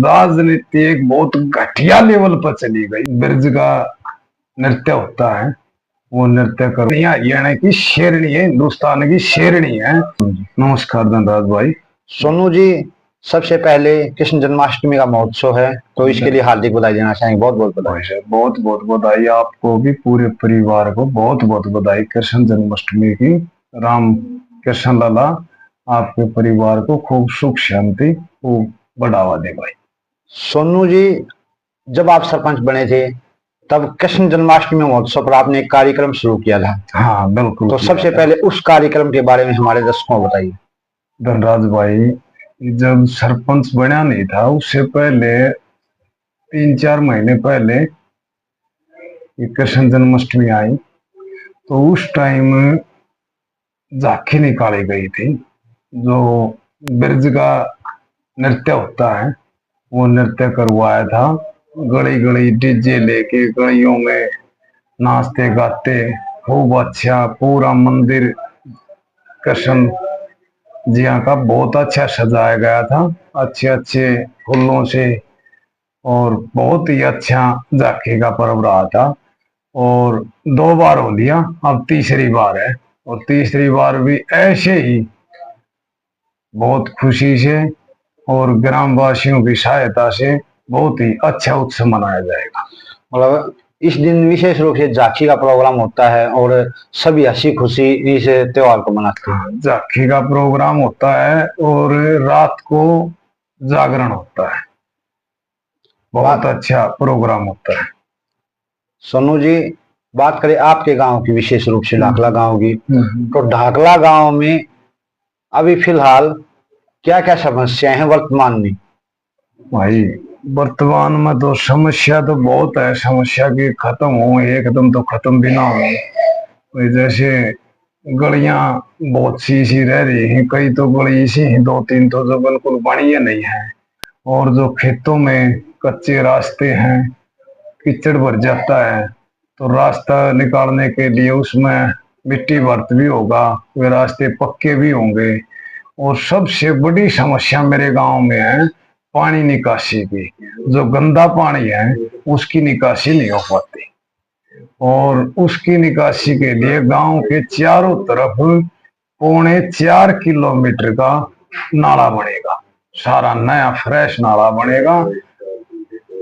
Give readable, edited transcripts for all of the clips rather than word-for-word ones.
राजनीति एक बहुत घटिया लेवल पर चली गई। ब्रज का नृत्य होता है, वो नृत्य कर हरियाणा की शेरनी है, हिंदुस्तान की शेरनी है। नमस्कार धनराज भाई। सोनू जी, सबसे पहले कृष्ण जन्माष्टमी का महोत्सव है, तो इसके लिए हार्दिक बधाई देना चाहेंगे। बहुत बहुत बधाई। बहुत बहुत बधाई आपको भी, पूरे परिवार को बहुत बहुत बधाई कृष्ण जन्माष्टमी की। राम कृष्ण लाला आपके परिवार को खूब सुख शांति खूब बढ़ावा दे भाई। सोनू जी, जब आप सरपंच बने थे तब कृष्ण जन्माष्टमी महोत्सव पर आपने एक कार्यक्रम शुरू किया था। हाँ बिल्कुल। तो सबसे पहले उस कार्यक्रम के बारे में हमारे दर्शकों को बताइए। धनराज भाई, जब सरपंच बना नहीं था उससे पहले 3-4 महीने पहले कृष्ण जन्माष्टमी आई, तो उस टाइम झांकी निकाली गई थी। जो ब्रज का नृत्य होता है वो नृत्य करवाया था। गली गली डीजे लेके गलियों में नाचते गाते खूब अच्छा पूरा मंदिर कृष्ण जिया का बहुत अच्छा सजाया गया था, अच्छे अच्छे फूलों से, और बहुत ही अच्छा झांकी का पर्व रहा था। और 2 बार हो लिया, अब तीसरी बार है, और तीसरी बार भी ऐसे ही बहुत खुशी से और ग्रामवासियों की सहायता से बहुत ही अच्छा उत्सव मनाया जाएगा। मतलब इस दिन विशेष रूप से झांकी का प्रोग्राम होता है और सभी हंसी खुशी इस त्योहार को मनाते हैं। झांकी का प्रोग्राम होता है और रात को जागरण होता है, बहुत अच्छा प्रोग्राम होता है। सोनू जी, बात करें आपके गांव की, विशेष रूप से ढाकला गांव की, तो ढाकला गांव में अभी फिलहाल क्या क्या समस्याएं हैं वर्तमान में? भाई वर्तमान में तो समस्या तो बहुत है, समस्या की खत्म हो एकदम तो खत्म भी ना हो। जैसे गलियां बहुत सी रह रही हैं, कई तो गली इसी ही 2-3 तो जो बिल्कुल बनी नहीं है, और जो खेतों में कच्चे रास्ते हैं कीचड़ भर जाता है, तो रास्ता निकालने के लिए उसमें मिट्टी भर्त भी होगा, वे रास्ते पक्के भी होंगे। और सबसे बड़ी समस्या मेरे गांव में है पानी निकासी की। जो गंदा पानी है उसकी निकासी नहीं हो पाती, और उसकी निकासी के लिए गांव के चारों तरफ 4.25 किलोमीटर का नाला बनेगा, सारा नया फ्रेश नाला बनेगा,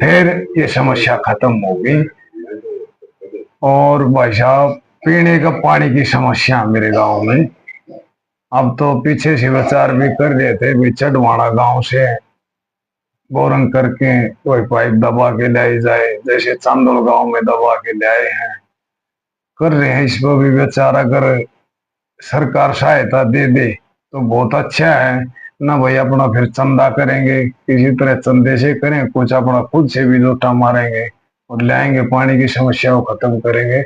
फिर ये समस्या खत्म होगी। और भाई साहब, पीने का पानी की समस्या मेरे गांव में, अब तो पीछे से विचार भी कर रहे थे भी चढ़वाना गांव से बोरंग करके कोई पाइप दबा के लाई जाए, जैसे चांदोल गांव में दबा के लाए हैं, कर रहे हैं। इसको भी विचार अगर सरकार सहायता दे दे तो बहुत अच्छा है ना भाई। अपना फिर चंदा करेंगे, किसी तरह चंदे से करें, कुछ अपना खुद से भी जोटा मारेंगे और लाएंगे, पानी की समस्या को खत्म करेंगे।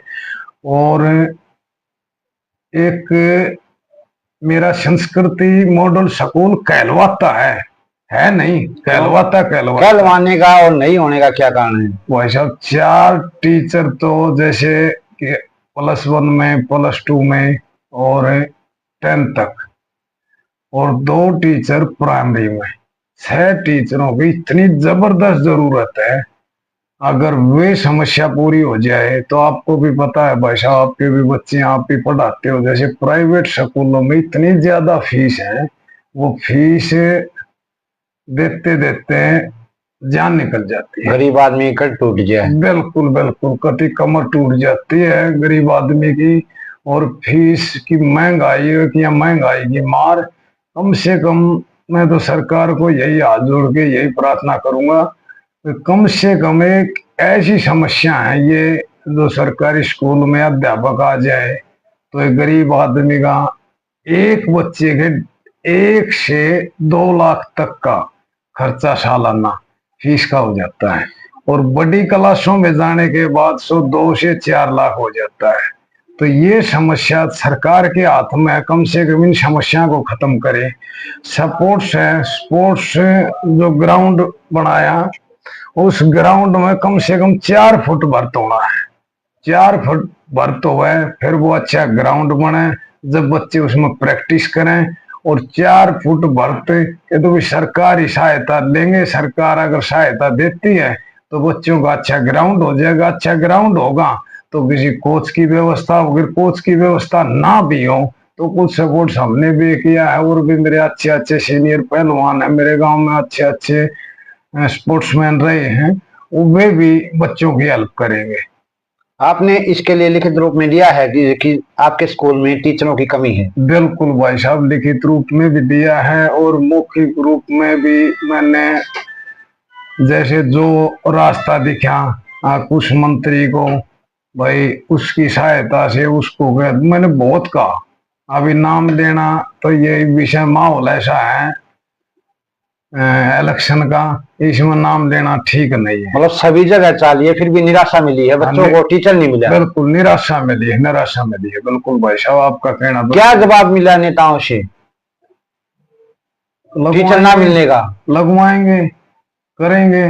और एक मेरा संस्कृति मॉडल स्कूल कहलवाता है नहीं, कहलवाने का और नहीं होने का क्या कारण है? भाई साहब, 4 टीचर तो जैसे कि +1 में, +2 में और 10 तक, और 2 टीचर प्राइमरी में, 6 टीचरों की इतनी जबरदस्त जरूरत है। अगर वे समस्या पूरी हो जाए तो आपको भी पता है भाई साहब, आपके भी बच्चे, आप भी पढ़ाते हो, जैसे प्राइवेट स्कूलों में इतनी ज्यादा फीस है, वो फीस देते देते जान निकल जाती है। गरीब आदमी की कट टूट जाए। बिल्कुल बिल्कुल, कति कमर टूट जाती है गरीब आदमी की। और फीस की महंगाई की मार, कम से कम मैं तो सरकार को यही हाथ जोड़ के यही प्रार्थना करूंगा, कम से कम एक ऐसी समस्या है ये, जो सरकारी स्कूल में अध्यापक आ जाए तो एक गरीब आदमी का एक बच्चे के 1 से 2 लाख तक का खर्चा सालाना फीस का हो जाता है, और बड़ी क्लासों में जाने के बाद 2 से 4 लाख हो जाता है। तो ये समस्या सरकार के हाथ में है, कम से कम इन समस्या को खत्म करे। स्पोर्ट्स है, स्पोर्ट्स जो ग्राउंड बनाया, उस ग्राउंड में कम से कम 4 फुट भर्त होना है, 4 फुट भर्त हो, फिर वो अच्छा ग्राउंड बने, जब बच्चे उसमें प्रैक्टिस करें और 4 फुट भरते ये तो भी सरकारी सहायता लेंगे। सरकार अगर सहायता देती है तो बच्चों का अच्छा ग्राउंड हो जाएगा। अच्छा ग्राउंड होगा तो किसी कोच की व्यवस्था होगी। कोच की व्यवस्था ना भी हो तो कुछ सपोर्ट हमने भी किया है, और भी मेरे अच्छे अच्छे सीनियर पहलवान है मेरे गांव में, अच्छे अच्छे स्पोर्ट्समैन रहे हैं, वे भी बच्चों की हेल्प करेंगे। आपने इसके लिए लिखित रूप में दिया है कि आपके स्कूल में टीचरों की कमी है? बिल्कुल भाई साहब, लिखित रूप में भी दिया है और मौखिक रूप में भी मैंने, जैसे जो रास्ता दिखा कुछ मंत्री को, भाई उसकी सहायता से उसको मैंने बहुत कहा। अभी नाम लेना तो ये विषय माहौल ऐसा है इलेक्शन का, इसमें नाम लेना ठीक नहीं है। मतलब सभी जगह चाहिए, फिर भी निराशा मिली है, बच्चों को टीचर नहीं मिला। बिल्कुल निराशा मिली है, निराशा मिली है। बिल्कुल भाई साहब आपका कहना क्या जवाब मिला नेताओं से टीचर ना मिलने का? लगवाएंगे, करेंगे।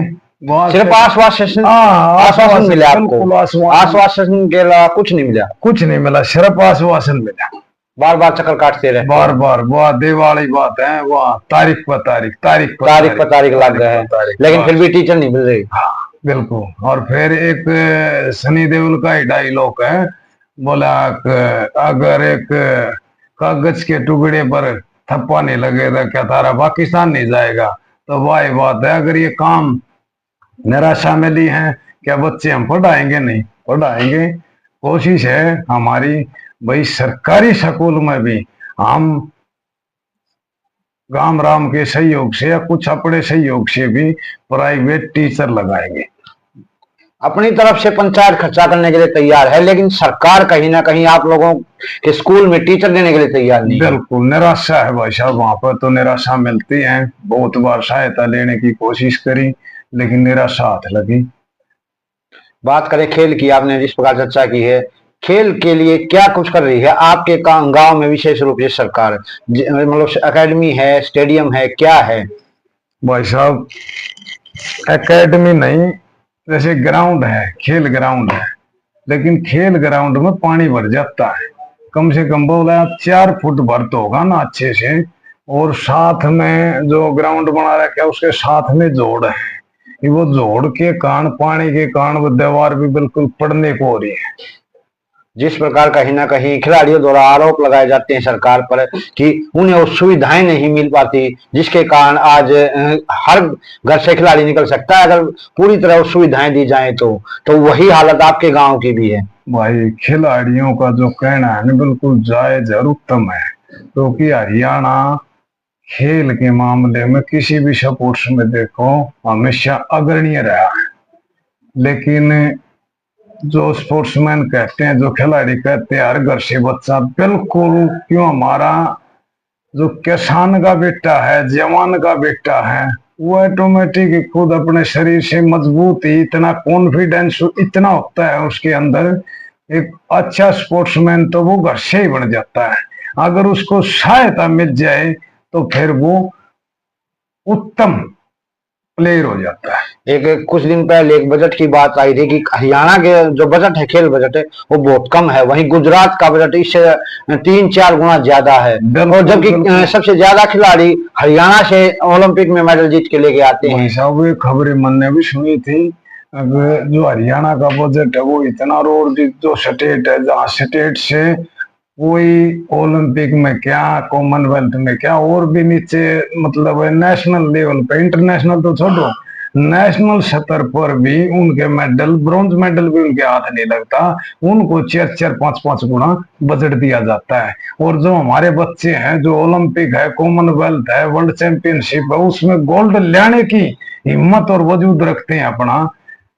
सिर्फ आश्वासन आश्वासन मिला आपको? आश्वासन के अलावा कुछ नहीं मिला? कुछ नहीं मिला, सिर्फ आश्वासन मिला। बार बार चक्कर काटते रहे, बार बार वाह दिवाली बात है, वाह तारीख पर तारीख, तारीख पर तारीख लग गए हैं, लेकिन फिर भी टीचर नहीं मिल रही। हाँ बिल्कुल। और फिर एक सनी देओल का ही डायलॉग है, बोला अगर एक कागज के टुकड़े पर थप्पा नहीं लगेगा क्या तारा पाकिस्तान नहीं जाएगा? तो वही बात है, अगर ये काम निराशा में ली है, क्या बच्चे हम पढ़ाएंगे? नहीं पढ़ाएंगे। कोशिश है हमारी भाई सरकारी स्कूल में भी हम गांव राम के सहयोग से या कुछ अपने सहयोग से भी प्राइवेट टीचर लगाएंगे। अपनी तरफ से पंचायत खर्चा करने के लिए तैयार है, लेकिन सरकार कहीं ना कहीं आप लोगों के स्कूल में टीचर देने के लिए तैयार नहीं। बिल्कुल निराशा है भाई साहब, वहां पर तो निराशा मिलती है। बहुत बार सहायता लेने की कोशिश करी लेकिन निराशा हाथ लगी। बात करें खेल की, आपने जिस प्रकार चर्चा की है, खेल के लिए क्या कुछ कर रही है आपके गांव में विशेष रूप से सरकार? मतलब एकेडमी है, स्टेडियम है, क्या है? भाई साहब एकेडमी नहीं, जैसे ग्राउंड है, खेल ग्राउंड है, लेकिन खेल ग्राउंड में पानी भर जाता है। कम से कम बोला 4 फुट भर तो होगा ना अच्छे से, और साथ में जो ग्राउंड बना रखा है उसके साथ में जोड़ है, वो जोड़ के कारण, पानी के कारण वो दीवार भी बिल्कुल पड़ने को हो रही है। जिस प्रकार कहीं ना कहीं खिलाड़ियों द्वारा आरोप लगाए जाते हैं सरकार पर कि उन्हें वो सुविधाएं नहीं मिल पाती, जिसके कारण आज हर घर से खिलाड़ी निकल सकता है अगर पूरी तरह वो सुविधाएं दी जाएं तो वही हालत आपके गांव की भी है। भाई खिलाड़ियों का जो कहना है ना बिल्कुल जायज और उत्तम है, क्योंकि हरियाणा खेल के मामले में किसी भी स्पोर्ट्स में देखो हमेशा अग्रणीय रहा है। लेकिन जो स्पोर्ट्समैन कहते हैं, जो खिलाड़ी कहते हैं हर घर से बच्चा, बिल्कुल क्यों, हमारा जो किसान का बेटा है, जवान का बेटा है, वो ऑटोमेटिक खुद अपने शरीर से मजबूत ही, इतना कॉन्फिडेंस इतना होता है उसके अंदर, एक अच्छा स्पोर्ट्समैन तो वो घर से ही बन जाता है। अगर उसको सहायता मिल जाए तो फिर वो उत्तम प्लेयर हो जाता है। एक कुछ दिन पहले एक बजट की बात आई थी कि हरियाणा के जो बजट है, खेल बजट है, वो बहुत कम है, वहीं गुजरात का बजट इससे 3-4 गुना ज्यादा है, और जबकि सबसे ज्यादा खिलाड़ी हरियाणा से ओलंपिक में मेडल जीत के लेके आते हैं। साहब ये खबरें मैंने भी सुनी थी, अगर जो हरियाणा का बजट है वो इतना, और जो स्टेट है, जहाँ स्टेट से कोई ओलंपिक में क्या, कॉमनवेल्थ में क्या, और भी नीचे मतलब नेशनल लेवल पे, इंटरनेशनल तो छोड़ो, नेशनल स्तर पर भी उनके मेडल, ब्रॉन्ज मेडल भी उनके हाथ नहीं लगता। उनको 4-4, 5-5 गुना बजट दिया जाता है। और जो हमारे बच्चे हैं, जो ओलंपिक है, कॉमनवेल्थ है, वर्ल्ड चैंपियनशिप है, उसमें गोल्ड लाने की हिम्मत और वजूद रखते हैं अपना,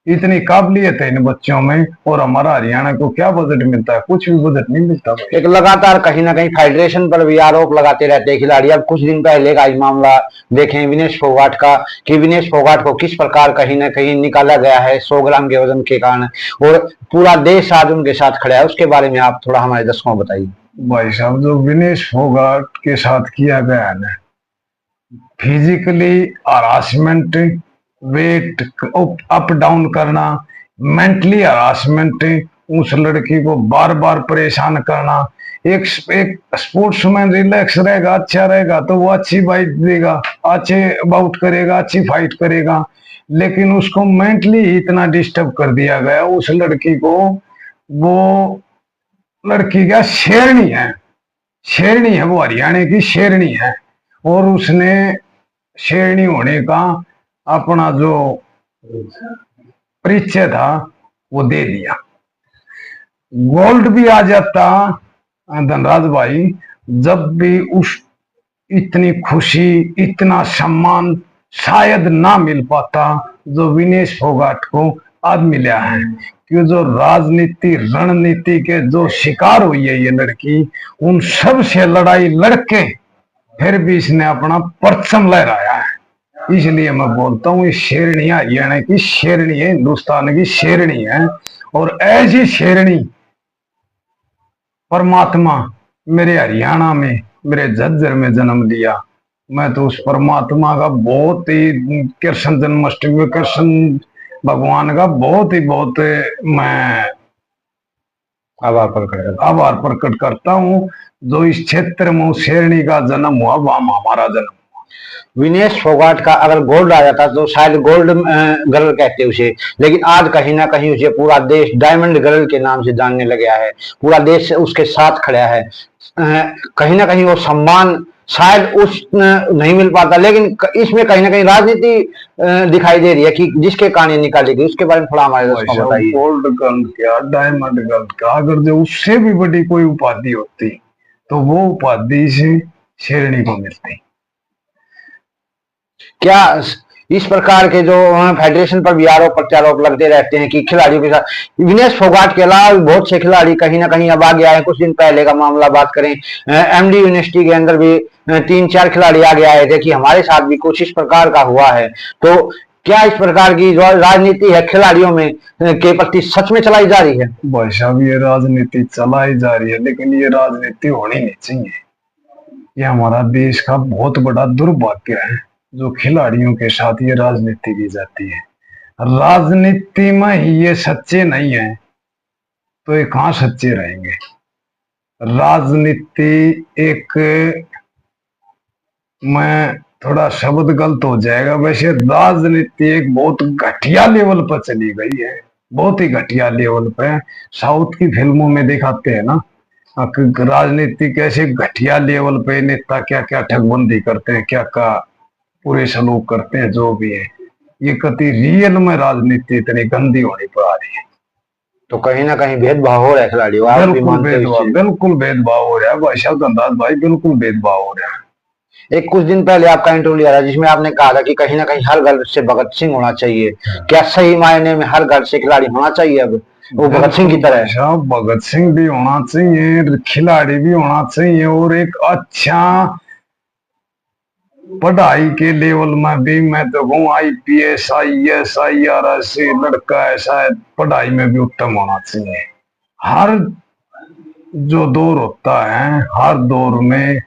इतनी काबिलियत है इन बच्चों में, और हमारा हरियाणा को क्या बजट मिलता है? कुछ भी बजट नहीं मिलता। एक लगातार कहीं ना कहीं फेडरेशन पर भी आरोप लगाते रहते हैं खिलाड़ी। अब कुछ दिन पहले का मामला देखें विनेश फोगाट का, कि विनेश फोगाट को किस प्रकार कहीं ना कहीं निकाला गया है 100 ग्राम के वजन के कारण, और पूरा देश आज उनके साथ खड़ा है। उसके बारे में आप थोड़ा हमारे दर्शकों को बताइए। भाई साहब जो विनेश फोगाट के साथ किया गया है ना, physically harassment, weight up down करना, मेंटली हरासमेंट, उस लड़की को बार बार परेशान करना, एक एक स्पोर्ट्समैन रिलैक्स रहेगा, अच्छा रहेगा तो वो अच्छी बाइट देगा, अच्छे बाउट करेगा, अच्छी फाइट करेगा। लेकिन उसको मेंटली इतना डिस्टर्ब कर दिया गया उस लड़की को। वो लड़की क्या शेरनी है, शेरनी है, वो हरियाणा की शेरनी है। और उसने शेरनी होने का अपना जो परिचय था वो दे दिया। गोल्ड भी आ जाता धनराज भाई, जब भी उस इतनी खुशी, इतना सम्मान शायद ना मिल पाता जो विनेश फोगाट को आज मिला है। कि जो राजनीति रणनीति के जो शिकार हुई है ये लड़की, उन सब से लड़ाई लड़के फिर भी इसने अपना परचम लहराया है। इसलिए मैं बोलता हूँ ये शेरनी हरियाणा की शेरनी है, हिंदुस्तान की शेरनी है। और ऐसी शेरनी परमात्मा मेरे हरियाणा में, मेरे झज्जर में जन्म लिया। मैं तो उस परमात्मा का बहुत ही, कृष्ण जन्माष्टमी में कृष्ण भगवान का बहुत मैं आभार प्रकट करता हूँ जो इस क्षेत्र में शेरनी का जन्म हुआ, वहां हमारा जन्म। विनेश फोगाट का अगर गोल्ड आ जाता तो शायद गोल्ड गर्ल कहते उसे, लेकिन आज कहीं ना कहीं उसे पूरा देश डायमंड गर्ल के नाम से जानने लग गया है। पूरा देश उसके साथ खड़ा है। कहीं ना कहीं वो सम्मान शायद उस नहीं मिल पाता, लेकिन इसमें कहीं ना कहीं राजनीति दिखाई दे रही है कि जिसके कारण निकाली गई। उसके बारे में थोड़ा हमारे दोस्तों को बताइए। गोल्ड गर्ल क्या, डायमंड गर्ल का, अगर जो उससे भी बड़ी कोई उपाधि होती तो वो उपाधि से शेरनी को मिलती। क्या इस प्रकार के जो फेडरेशन पर भी आरोप प्रत्यारोप लगते रहते हैं कि खिलाड़ियों के साथ विनेश फोगाट के अलावा बहुत से खिलाड़ी कहीं ना कहीं अब आगे आए। कुछ दिन पहले का मामला बात करें, एमडी यूनिवर्सिटी के अंदर भी 3-4 खिलाड़ी आगे आए थे कि हमारे साथ भी कुछ इस प्रकार का हुआ है। तो क्या इस प्रकार की जो राजनीति है खिलाड़ियों में के प्रति सच में चलाई जा रही है? भाई साहब ये राजनीति चलाई जा रही है, लेकिन ये राजनीति होनी नहीं चाहिए। ये हमारा देश का बहुत बड़ा दुर्भाग्य है जो खिलाड़ियों के साथ ये राजनीति की जाती है। राजनीति में ही ये सच्चे नहीं है तो ये कहां सच्चे रहेंगे। राजनीति एक, मैं थोड़ा शब्द गलत हो जाएगा, वैसे राजनीति एक बहुत घटिया लेवल पर चली गई है, बहुत ही घटिया लेवल पे। साउथ की फिल्मों में दिखाते हैं ना राजनीति कैसे घटिया लेवल पे नेता क्या क्या ठगबंदी करते हैं, क्या क्या पूरे सलूक करते हैं, जो भी है। ये कति रियल में राजनीति इतनी गंदी होने पर आ रही है। तो कहीं ना कहीं भेदभाव हो रहा है खिलाड़ियों, बिल्कुल भेदभाव हो रहा है भाई साहब धनराज भाई, बिल्कुल भेदभाव हो रहा है। एक कुछ दिन पहले आपका इंटरव्यू लिया था जिसमें आपने कहा था कि कहीं ना कहीं हर घर से भगत सिंह होना चाहिए। क्या सही मायने में हर घर से खिलाड़ी होना चाहिए अब वो भगत सिंह की तरह? अच्छा, भगत सिंह भी होना चाहिए, खिलाड़ी भी होना चाहिए, और एक अच्छा पढ़ाई के लेवल में भी मैं तो कहूँ IPS IAS IRS लड़का ऐसा है, पढ़ाई में भी उत्तम होना चाहिए। हर जो दौर होता है, हर दौर में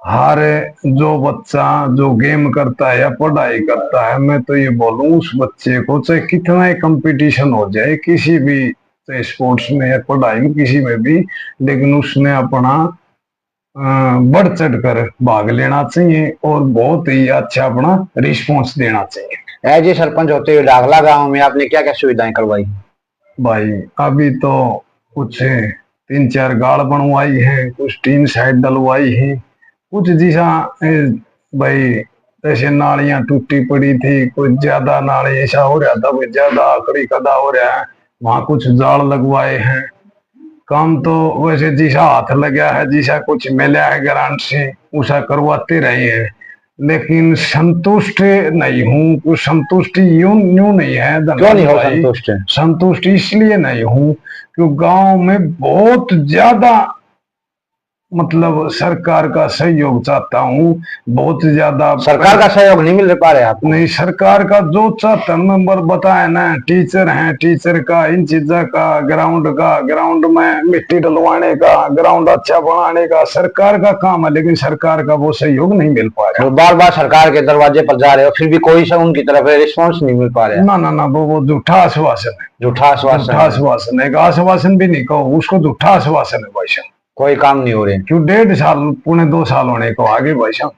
हर जो बच्चा जो गेम करता है या पढ़ाई करता है, मैं तो ये बोलूं उस बच्चे को चाहे कितना ही कंपटीशन हो जाए किसी भी, चाहे स्पोर्ट्स में या पढ़ाई में किसी में भी, लेकिन उसने अपना बढ़ चढ़ कर भाग लेना चाहिए और बहुत ही अच्छा अपना रिस्पॉन्स देना चाहिए। एज ए सरपंच होते हुए डागला गांव में आपने क्या क्या सुविधाएं करवाई? भाई अभी तो कुछ 3-4 गाड़ बनवाई है, कुछ टीन साइड डलवाई है, कुछ जैसा भाई जैसे नालियां टूटी पड़ी थी, कुछ ज्यादा नाली ऐसा हो रहा था, कुछ ज्यादा आकड़ी कदा हो रहा है, वहां कुछ जाल लगवाए हैं। काम तो वैसे जैसा हाथ लगा है, जैसा कुछ मिला है ग्रांट से उसा करवाते रहे हैं, लेकिन संतुष्ट नहीं हूँ। कुछ संतुष्टि यूं नहीं है। क्यों नहीं हो संतुष्ट? संतुष्ट इसलिए नहीं हूँ क्योंकि गांव में बहुत ज्यादा मतलब सरकार का सहयोग चाहता हूँ, बहुत ज्यादा। सरकार का सहयोग नहीं मिल पा रहा है आपको? नहीं, सरकार का जो चाहता नंबर बताए ना, टीचर हैं, टीचर का, इन चीजों का, ग्राउंड में मिट्टी डलवाने का, ग्राउंड अच्छा बनाने का सरकार का काम है, लेकिन सरकार का वो सहयोग नहीं मिल पा रहा। बार बार सरकार के दरवाजे पर जा रहे हो फिर भी कोई सा उनकी तरफ रिस्पॉन्स नहीं मिल पा रहा है। ना वो झूठा आश्वासन है। झूठा आश्वासन है, आश्वासन भी नहीं कहो उसको, झूठा आश्वासन है भाई साहब। कोई काम नहीं हो रहे। क्यों 1.5 साल, 2.5 साल होने को आगे भाई साहब,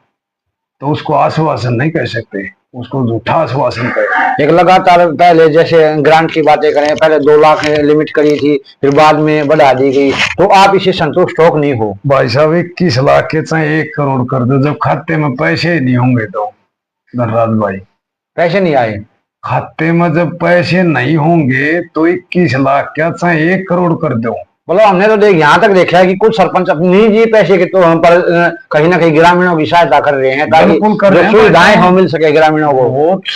तो उसको आश्वासन नहीं कह सकते, उसको झूठा आश्वासन कहे। एक लगातार पहले जैसे ग्रांट की बातें करें, पहले 2 लाख लिमिट करी थी, फिर बाद में बढ़ा दी गई, तो आप इससे संतुष्ट हो कि नहीं हो? भाई साहब 21 लाख के चाहे 1 करोड़ कर दो, जब खाते में पैसे ही नहीं होंगे तो धनराज भाई, पैसे नहीं आए। खाते में जब पैसे नहीं होंगे तो 21 लाख क्या चाहे 1 करोड़ कर दो। मतलब हमने तो यहाँ तक देखा है कि कुछ सरपंच अपनी निजी पैसे के तो हम पर कहीं ना कहीं ग्रामीणों की सहायता कर रहे हैं, ताकि जो सुविधाएं हो मिल सके ग्रामीणों को।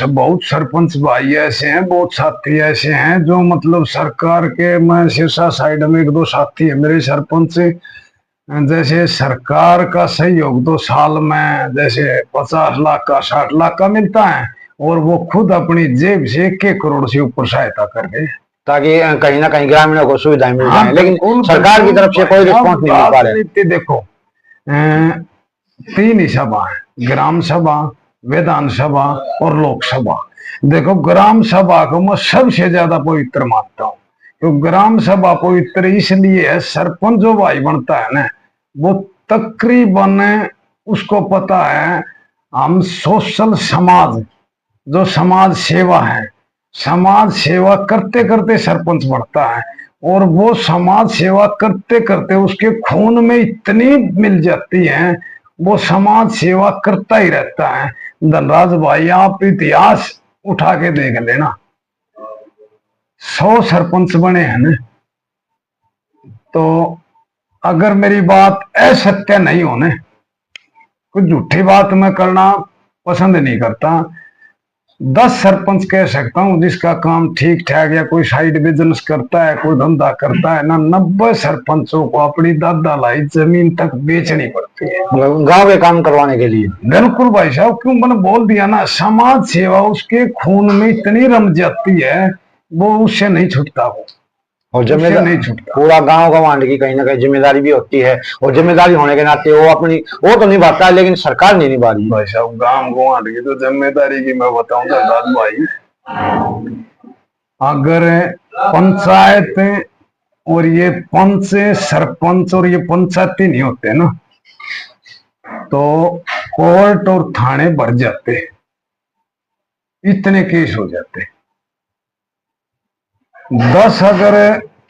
बहुत सरपंच भाई ऐसे हैं, बहुत साथी ऐसे हैं जो मतलब सरकार के, मैं सिरसा साइड में 1-2 साथी है मेरे सरपंच, जैसे सरकार का सहयोग तो साल में जैसे 50 लाख का 60 लाख का मिलता है, और वो खुद अपनी जेब से 1-1 करोड़ से ऊपर सहायता कर रहे, ताकि कहीं ना कहीं ग्रामीणों को सुविधाएं मिल हाँ, जाए, लेकिन सरकार की तरफ से कोई रिस्पॉन्स नहीं मिल पा रहा है। देखो 3 ही सभा है, ग्राम सभा, विधानसभा और लोकसभा। देखो ग्राम सभा को मैं सबसे ज्यादा पवित्र मानता हूँ, तो ग्राम सभा पवित्र इसलिए है, सरपंच जो भाई बनता है ना, वो तकरीबन उसको पता है हम सोशल समाज, जो समाज सेवा है, समाज सेवा करते करते सरपंच बढ़ता है, और वो समाज सेवा करते करते उसके खून में इतनी मिल जाती है, वो समाज सेवा करता ही रहता है। धनराज भाई आप इतिहास उठा के देख लेना, 100 सरपंच बने हैं ना, तो अगर मेरी बात असत्य नहीं होने, कुछ झूठी बात मैं करना पसंद नहीं करता, 10 सरपंच कह सकता हूं जिसका काम ठीक ठाक, या कोई साइड बिजनेस करता है, कोई धंधा करता है ना, 90 सरपंचों को अपनी दादा लाई जमीन तक बेचनी पड़ती है गांव के काम करवाने के लिए। बिल्कुल भाई साहब, क्यों मैंने बोल दिया ना, समाज सेवा उसके खून में इतनी रम जाती है, वो उससे नहीं छूटता, वो और जिम्मेदारी नहीं छूटता। पूरा गांव गंवाने की कहीं ना कहीं जिम्मेदारी भी होती है, और जिम्मेदारी होने के नाते वो अपनी वो तो निभाता है, लेकिन सरकार नहीं निभा रही। भाई साहब गांव गंवाने की तो जिम्मेदारी की मैं बताऊं धनराज भाई, अगर पंचायत और ये पंच सरपंच और ये पंचायती नहीं होते ना, तो कोर्ट और थाने भर जाते, इतने केस हो जाते। 10 अगर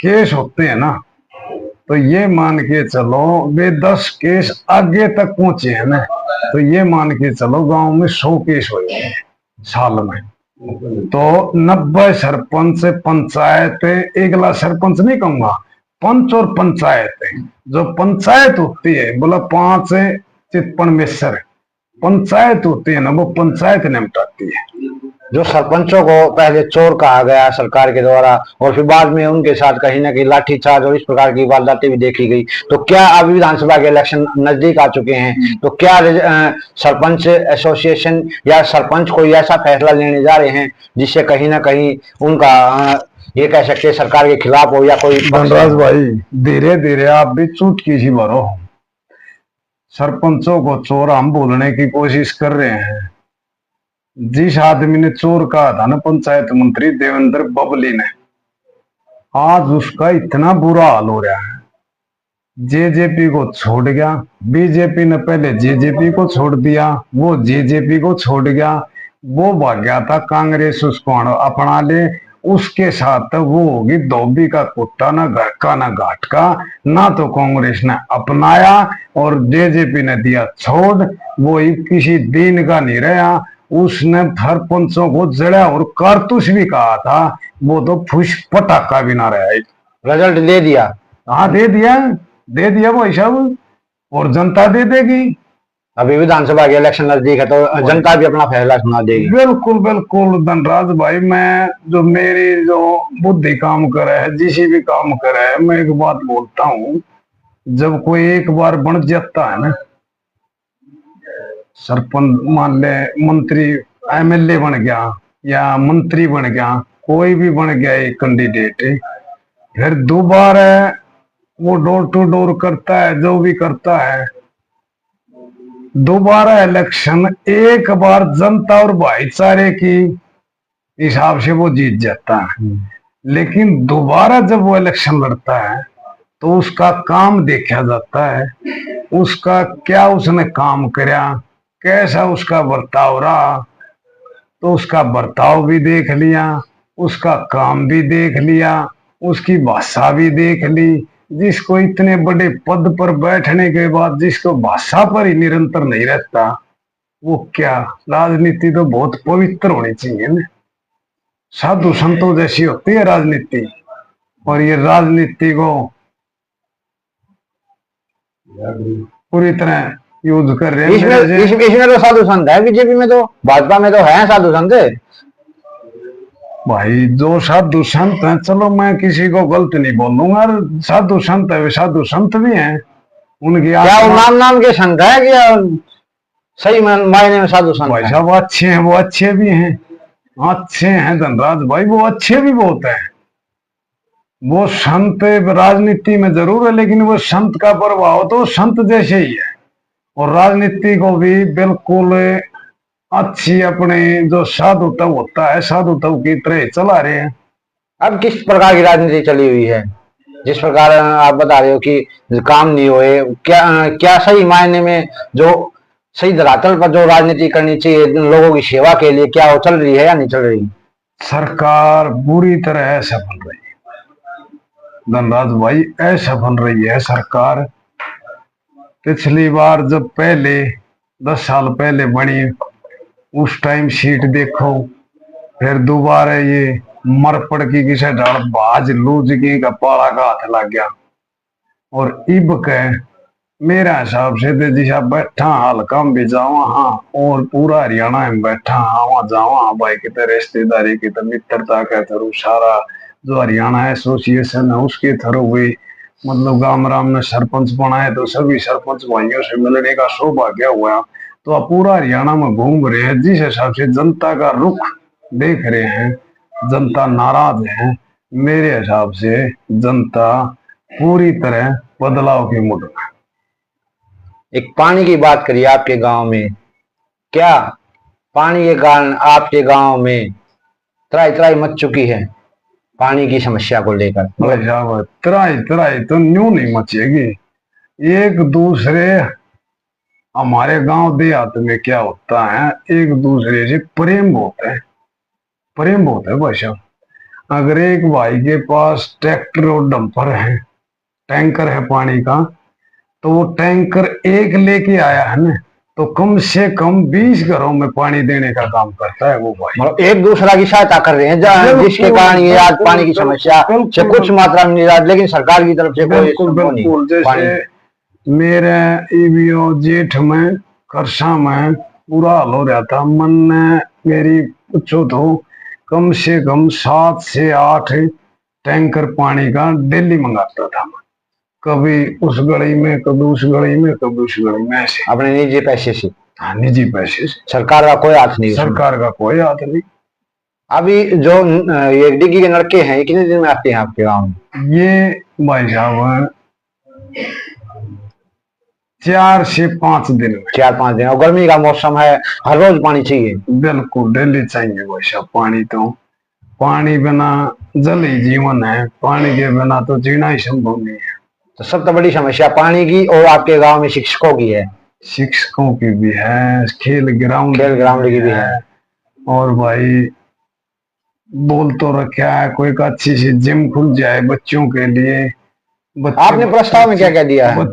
केस होते हैं ना, तो ये मान के चलो वे 10 केस आगे तक पहुंचे हैं ना, तो ये मान के चलो गांव में 100 केस हो गए साल में, तो 90 सरपंच पंचायत, एकला सरपंच नहीं कहूंगा, पंच और पंचायत, जो पंचायत होती है बोला 5 चितपन मिसर पंचायत होती है ना, वो पंचायत निपटाती है। जो सरपंचों को पहले चोर कहा गया सरकार के द्वारा, और फिर बाद में उनके साथ कहीं ना कहीं लाठीचार्ज और इस प्रकार की वारदातें भी देखी गई, तो क्या अभी विधानसभा के इलेक्शन नजदीक आ चुके हैं, तो क्या सरपंच एसोसिएशन या सरपंच कोई ऐसा फैसला लेने जा रहे हैं जिससे कहीं ना कहीं उनका ये कह सकते हैं सरकार के खिलाफ हो, या कोई? धनराज भाई धीरे धीरे आप भी चुटकी सी भरो, सरपंचों को चोर हम बोलने की कोशिश कर रहे हैं। जिस आदमी ने चोर कहा था ना, पंचायत मंत्री देवेंद्र बबली ने, आज उसका इतना बुरा हाल हो रहा है, जेजेपी को छोड़ गया, बीजेपी ने पहले जेजेपी को छोड़ दिया, वो जेजेपी को छोड़ गया, वो भाग गया था कांग्रेस उसको अपना ले, उसके साथ वो होगी धोबी का कुत्ता, ना घर का ना घाट का, ना तो कांग्रेस ने अपनाया और जेजेपी ने दिया छोड़, वो किसी दिन का नहीं रहा, उसने सरपंचों को जड़ा और कारतूस भी कहा था, वो तो फुश पटाखा भी ना रहा। रिजल्ट दे दिया? हाँ दे दिया भाई साहब, और जनता दे देगी। अभी विधानसभा के इलेक्शन नजदीक है, तो जनता भी अपना फैसला सुना देगी। बिल्कुल बिल्कुल धनराज भाई, मैं जो मेरी जो बुद्धि काम करे है, जिसी भी काम करे है, मैं एक बात बोलता हूँ, जब कोई एक बार बन जाता है ना सरपंच, मान ले मंत्री एमएलए बन गया या मंत्री बन गया, कोई भी बन गया एक कैंडिडेट, फिर दोबारा वो डोर टू डोर करता है, जो भी करता है, दोबारा इलेक्शन एक बार जनता और भाईचारे की हिसाब से वो जीत जाता है, लेकिन दोबारा जब वो इलेक्शन लड़ता है तो उसका काम देखा जाता है, उसका क्या उसने काम करया, कैसा उसका बर्ताव रहा, तो उसका बर्ताव भी देख लिया, उसका काम भी देख लिया, उसकी भाषा भी देख ली। जिसको इतने बड़े पद पर बैठने के बाद जिसको भाषा पर ही निरंतर नहीं रहता, वो क्या। राजनीति तो बहुत पवित्र होनी चाहिए ना, साधु संतों जैसी होती है राजनीति, और ये राजनीति को पूरी तरह यूज कर रहे हैं। इसमें तो साधु संत है, बीजेपी में तो, भाजपा में तो है साधु संत। भाई जो साधु संत हैं, चलो मैं किसी को गलत नहीं बोलूंगा, साधु संत है वे साधु संत भी हैं, उनकी क्या वो नाम के संत है क्या सही मायने में साधु संत? भाई साहब अच्छे हैं, वो अच्छे भी हैं, अच्छे हैं धनराज भाई, वो अच्छे भी बहुत हैं। वो संत राजनीति में जरूर है, लेकिन वो संत का प्रभाव तो संत जैसे ही है, और राजनीति को भी बिल्कुल अच्छी अपने जो साधुत्व होता है साधुत्व की तरह चला रहे हैं। अब किस प्रकार की राजनीति चली हुई है, जिस प्रकार आप बता रहे हो कि काम नहीं हुए, क्या सही मायने में जो सही धरातल पर जो राजनीति करनी चाहिए लोगों की सेवा के लिए, क्या वो चल रही है या नहीं चल रही? सरकार बुरी तरह ऐसा बन रही है धनराज भाई, ऐसा बन रही है सरकार। पिछली बार जब पहले 10 साल पहले बनी, उस टाइम सीट देखो, फिर दोबारा ये मरपड़ की किसे डाल बाज लूज की का पाला का हाथ लग गया, और इब के मेरा हिसाब से तो जिसा बैठा हाल काम भी जावा, हाँ, और पूरा हरियाणा में बैठा आवा जावा भाई की तरह रिश्तेदारी की तरह मित्रता के थ्रू सारा जो हरियाणा एसोसिएशन है उसके थ्रू हुई, मतलब गांव राम में सरपंच बनाए तो सभी सरपंच भाइयों से मिलने का सौभाग्य हुआ। तो आप पूरा हरियाणा में घूम रहे हैं, जिस हिसाब से जनता का रुख देख रहे हैं, जनता नाराज है। मेरे हिसाब से जनता पूरी तरह बदलाव की मुड में। एक पानी की बात करिए आपके गांव में, क्या पानी के कारण आपके गांव में त्राई त्राई मच चुकी है पानी की समस्या को लेकर? भाई साहब त्राई त्राई तो न्यू नहीं मचेगी, एक दूसरे हमारे गांव देहात में क्या होता है, एक दूसरे से प्रेम बहुत है, प्रेम बहुत है भाई साहब। अगर एक भाई के पास ट्रैक्टर और डंपर है, टैंकर है पानी का, तो वो टैंकर एक लेके आया है ना, तो कम से कम 20 घरों में पानी देने का काम करता है वो भाई। मतलब एक दूसरा की सहायता कर रहे हैं, जिसके कारण ये आज पानी की समस्या से कुछ मात्रा में निराश, लेकिन सरकार की तरफ से कोई बिल्कुल। जैसे मेरे ईवीओ जेठ में करसा में पूरा हाल हो रहा था, मन ने मेरी पूछो तो कम से कम 7 से 8 टैंकर पानी का डेली मंगाता था, कभी उस गली में, कभी उस गली में, कभी उस गली में, ऐसे अपने निजी पैसे से। हाँ, निजी पैसे से, सरकार का कोई हाथ नहीं, सरकार का कोई हाथ नहीं। अभी जो ये डिग्गी के लड़के हैं, ये कितने दिन में आते हैं आपके गाँव में? ये भाई साहब 4 से 5 दिन में। 4-5 दिन, और गर्मी का मौसम है, हर रोज पानी चाहिए? बिल्कुल डेली चाहिए भाई साहब पानी। तो पानी बिना जल ही जीवन है, पानी के बिना तो जीना ही संभव नहीं है। तो सबसे बड़ी समस्या पानी की और आपके गांव में शिक्षकों की है? शिक्षकों की भी है, खेल ग्राउंड की भी है, और भाई बोल तो रखा है कोई का अच्छी सी जिम खुल जाए बच्चों के लिए। आपने प्रस्ताव में क्या क्या दिया है?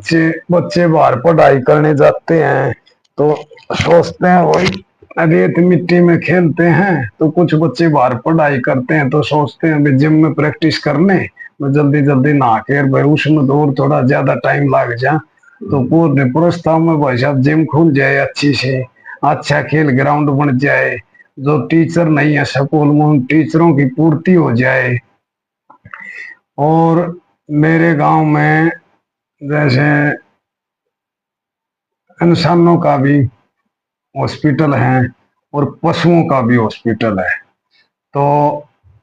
बच्चे बाहर पढ़ाई करने जाते हैं तो सोचते हैं वही रेत मिट्टी में खेलते हैं, तो कुछ बच्चे बाहर पढ़ाई करते हैं तो सोचते हैं जिम में प्रैक्टिस करने में जल्दी जल्दी नहा के भाई उसमें दौड़ थोड़ा ज्यादा टाइम लग जा, तो पूरे प्रस्ताव में भाई साहब जिम खुल जाए अच्छी से, अच्छा खेल ग्राउंड बन जाए, जो टीचर नहीं है स्कूल में उन टीचरों की पूर्ति हो जाए। और मेरे गांव में जैसे इंसानों का भी हॉस्पिटल है और पशुओं का भी हॉस्पिटल है, तो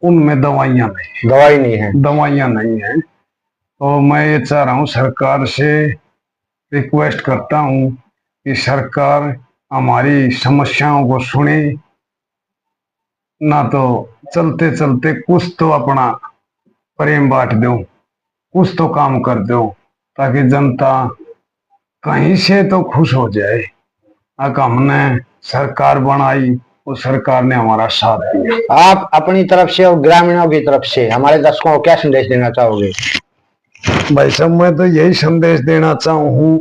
उनमें दवाइयां नहीं है। तो मैं ये चाह रहा हूँ सरकार से रिक्वेस्ट करता हूँ कि सरकार हमारी समस्याओं को सुने, ना तो चलते चलते कुछ तो अपना प्रेम बांट दो। कुछ तो काम कर दो ताकि जनता कहीं से तो खुश हो जाए। अगर हमने सरकार बनाई, उस सरकार ने हमारा साथ दिया। आप अपनी तरफ से और ग्रामीणों की तरफ से हमारे दर्शकों को क्या संदेश देना चाहोगे? भाई साहब, मैं तो यही संदेश देना चाहूँ,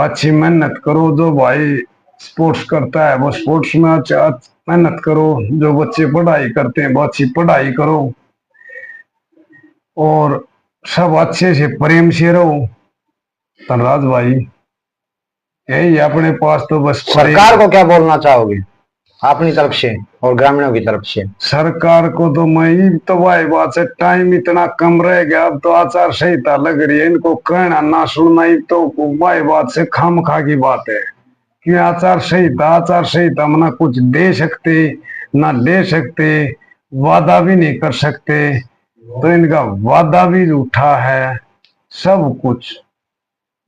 अच्छी मेहनत करो। जो भाई स्पोर्ट्स करता है वो स्पोर्ट्स में अच्छा मेहनत करो। जो बच्चे पढ़ाई करते हैं वो अच्छी पढ़ाई करो और सब अच्छे से प्रेम से रहो। धनराज भाई, यही अपने पास तो बस सरकार को क्या बोलना चाहोगे अपनी तरफ से और ग्रामीणों की तरफ से? सरकार को तो मैं तो भाई बात है, टाइम इतना कम रह गया। अब तो आचार संहिता लग रही है, इनको कहना ना सुनना ही तो भाई बात से खामखा की बात है कि आचार संहिता में ना कुछ दे सकते ना ले सकते, वादा भी नहीं कर सकते। तो इनका वादा भी झूठा है, सब कुछ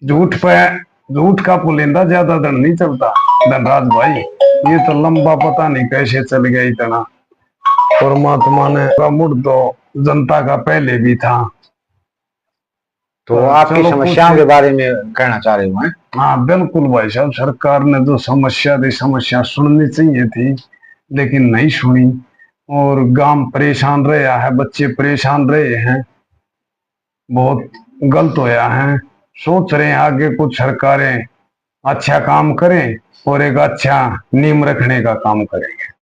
झूठ पे। झूठ का पुलिंदा ज्यादा दिन नहीं चलता धनराज भाई। ये तो लंबा पता नहीं कैसे चल गया इतना। परमात्मा ने का मुड़ तो जनता का पहले भी था। तो आपकी चलो समस्याओं के बारे में कहना चाह रहे हो? हाँ बिल्कुल भाई साहब, सरकार ने जो समस्या दी, समस्या सुननी चाहिए थी लेकिन नहीं सुनी। और गांव परेशान रहा है, बच्चे परेशान रहे हैं, बहुत गलत होया है। सोच रहे हैं आगे कुछ सरकारें अच्छा काम करें और एक अच्छा नींव रखने का काम करेंगे।